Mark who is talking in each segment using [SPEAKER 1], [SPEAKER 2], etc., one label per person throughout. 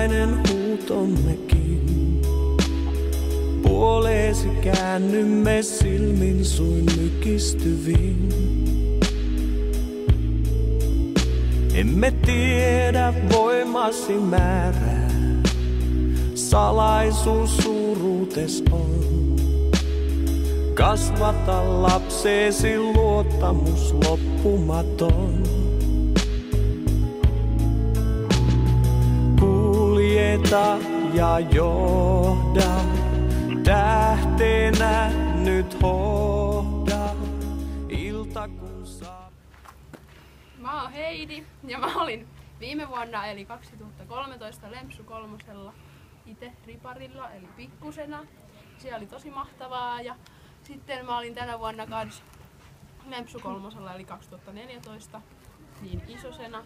[SPEAKER 1] vihainen huutommekin. Puoleesi käännymme silmin suin mykistyviin. Emme tiedä voimasi määrää, salaisuus suuruutes on. Kasvata lapseesi luottamus loppumaton. Kuljeta ja johda, tähtenä nyt hohda, ilta kun saa.
[SPEAKER 2] Mä oon Heidi ja mä olin viime vuonna eli 2013 Lempsu kolmosella itse riparilla eli pikkusena. Se oli tosi mahtavaa ja sitten mä olin tänä vuonna kans Lempsu kolmosella eli 2014 niin isosena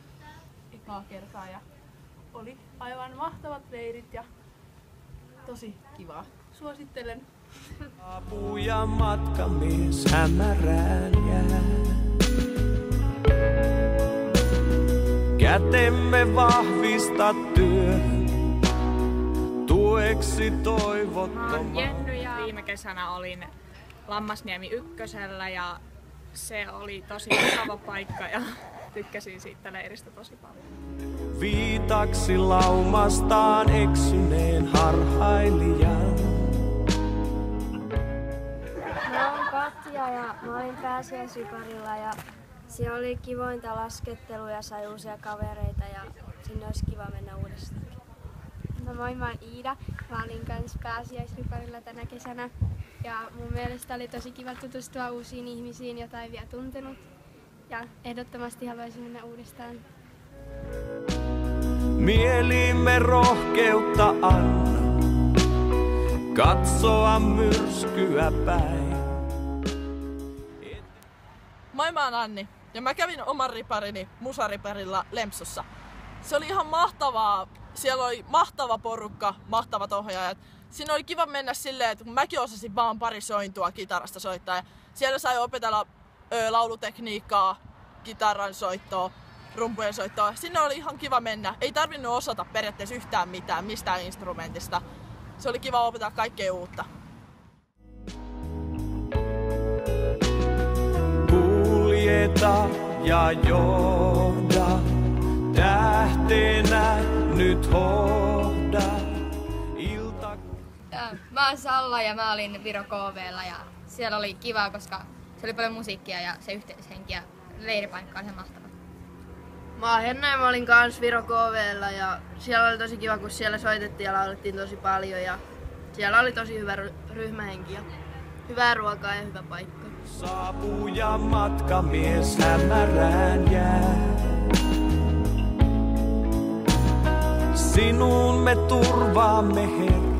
[SPEAKER 2] ekaa kertaa ja oli aivan mahtavat leirit ja tosi kivaa. Suosittelen.
[SPEAKER 1] Apuja matkamies hämärään jää. Kätemme vahvista työhön, tueksi toivottomaan.
[SPEAKER 3] Mä oon Jenny ja viime kesänä olin Lammasniemi ykkösellä ja se oli tosi mukava paikka ja tykkäsin siitä leiristä tosi paljon.
[SPEAKER 1] Viitaksi laumastaan eksyneen harhailijan.
[SPEAKER 4] Mä oon Katja ja mä olin pääsiäisriparilla ja siellä oli kivointa laskettelua ja sai uusia kavereita ja sinne olisi kiva mennä uudestaan.
[SPEAKER 5] No moi, mä oon Iida. Mä olin kans pääsiäisriparilla tänä kesänä ja mun mielestä oli tosi kiva tutustua uusiin ihmisiin, joita ei vielä tuntenut. Ja ehdottomasti haluaisin mennä uudestaan.
[SPEAKER 1] Mielimme rohkeutta anna, katsoa myrskyä päin.
[SPEAKER 6] Moi, mä oon Anni ja mä kävin oman riparini musariparilla Lempsussa. Se oli ihan mahtavaa. Siellä oli mahtava porukka, mahtavat ohjaajat. Siinä oli kiva mennä silleen, että kun mäkin osasin vaan pari sointua kitarasta soittaa. Ja siellä sai opetella laulutekniikkaa, kitaran soittoa, rumpujen soittoa. Sinne oli ihan kiva mennä. Ei tarvinnut osata periaatteessa yhtään mitään, mistään instrumentista. Se oli kiva opetella kaikkea uutta.
[SPEAKER 1] Kuljeta ja johda, tähtenä nyt hohda.
[SPEAKER 7] Mä oon Salla ja mä olin Viro KV:llä ja siellä oli kiva, koska se oli paljon musiikkia ja se yhteishenki ja leiripaikka on ihan mahtava.
[SPEAKER 8] Mä oon Henna ja mä olin kans Viro KV:llä ja siellä oli tosi kiva, kun siellä soitettiin ja laulettiin tosi paljon ja siellä oli tosi hyvä ryhmähenki ja hyvää ruokaa ja hyvä paikka.
[SPEAKER 1] Saapuu ja matkamies hämärään jää. Sinuun me turvaamme, Herra,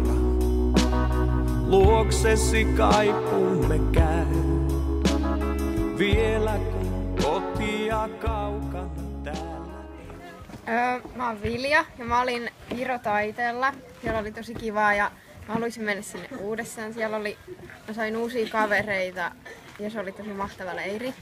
[SPEAKER 1] luoksesi kaipuumme käy. Vielä kun kotia kaukana täällä.
[SPEAKER 5] Mä oon Vilja ja mä olin Viro-taiteella. Siellä oli tosi kivaa ja mä haluaisin mennä sinne uudestaan. Mä sain uusia kavereita ja se oli tosi mahtava leiri.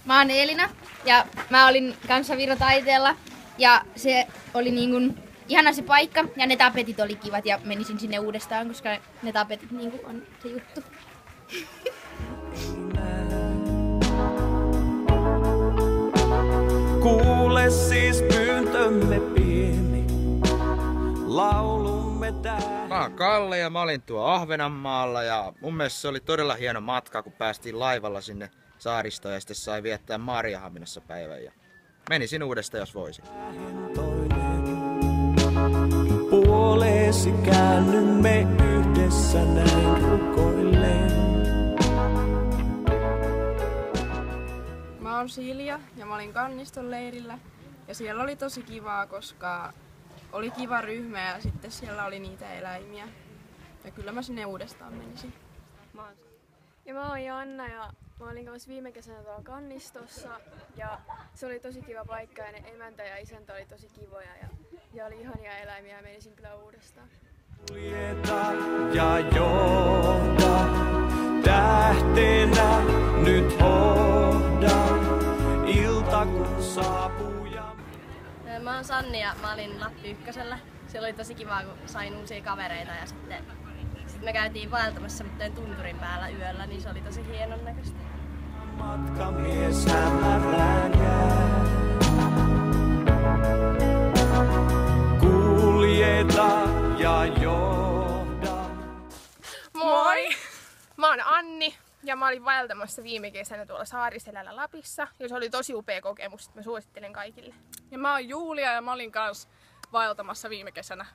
[SPEAKER 7] Mä oon Elina ja mä olin kanssa Viro-taiteella ja se oli niin ihana se paikka ja ne tapetit oli kivat ja menisin sinne uudestaan, koska ne tapetit niin on se juttu.
[SPEAKER 1] Kuule siis pyyntömme pieni, laulumme tää.
[SPEAKER 9] Mä oon Kalle ja mä olin tuo Ahvenanmaalla ja mun mielestä se oli todella hieno matka, kun päästiin laivalla sinne saaristoon ja sitten sai viettää Maarianhaminassa päivän ja menisin uudestaan, jos voisin.
[SPEAKER 1] Puoleesi käännymme yhdessä näin rukoilleen.
[SPEAKER 2] Mä oon Silja ja mä olin Kanniston leirillä ja siellä oli tosi kivaa, koska oli kiva ryhmä ja sitten siellä oli niitä eläimiä. Ja kyllä mä sinne uudestaan menisin.
[SPEAKER 5] Ja mä oon Janna ja mä olin kanssa viime kesänä tuolla Kannistossa ja se oli tosi kiva paikka ja ne emäntä ja isäntä oli tosi kivoja ja oli ihania eläimiä ja menisin kyllä uudestaan.
[SPEAKER 1] Kuljeta ja johda, tähtenä nyt hohda, ilta kun saapuu ja...
[SPEAKER 10] Mä oon Sanni ja mä olin Lappi ykkösellä. Siellä oli tosi kiva, kun sain uusia kavereita ja sitten me käytiin vaeltamassa mitään tunturin päällä yöllä, niin se oli tosi hienon näköistä.
[SPEAKER 1] Matkamies hämärään jää. Kuljeta ja johda.
[SPEAKER 11] Moi! Mä oon Anni ja mä olin vaeltamassa viime kesänä tuolla Saariselällä Lapissa ja se oli tosi upea kokemus, että mä suosittelen kaikille.
[SPEAKER 12] Ja mä oon Julia ja mä olin kanssa vaeltamassa viime kesänä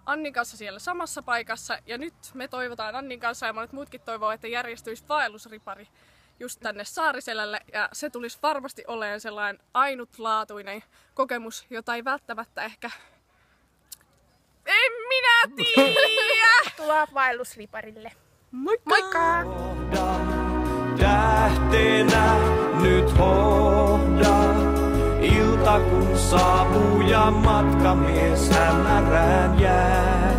[SPEAKER 12] Annin kanssa siellä samassa paikassa ja nyt me toivotaan Annin kanssa ja monet muutkin toivoo, että järjestyisi vaellusripari just tänne Saariselälle ja se tulisi varmasti olemaan sellainen ainutlaatuinen kokemus, jota ei välttämättä ehkä... En minä tiedä!
[SPEAKER 11] Tuloa vaellusriparille.
[SPEAKER 12] Moikka!
[SPEAKER 11] Moikka!
[SPEAKER 1] Tähtenä nyt hohda, ilta kun saapuu ja matkamies hämärään jää.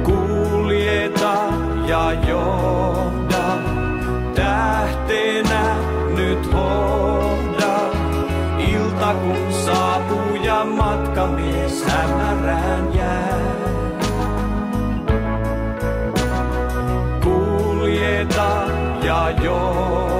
[SPEAKER 1] Kuljeta ja johda, tähtenä nyt hohda, ilta kun saapuu ja matkamies hämärään jää. Kuljeta ja johda.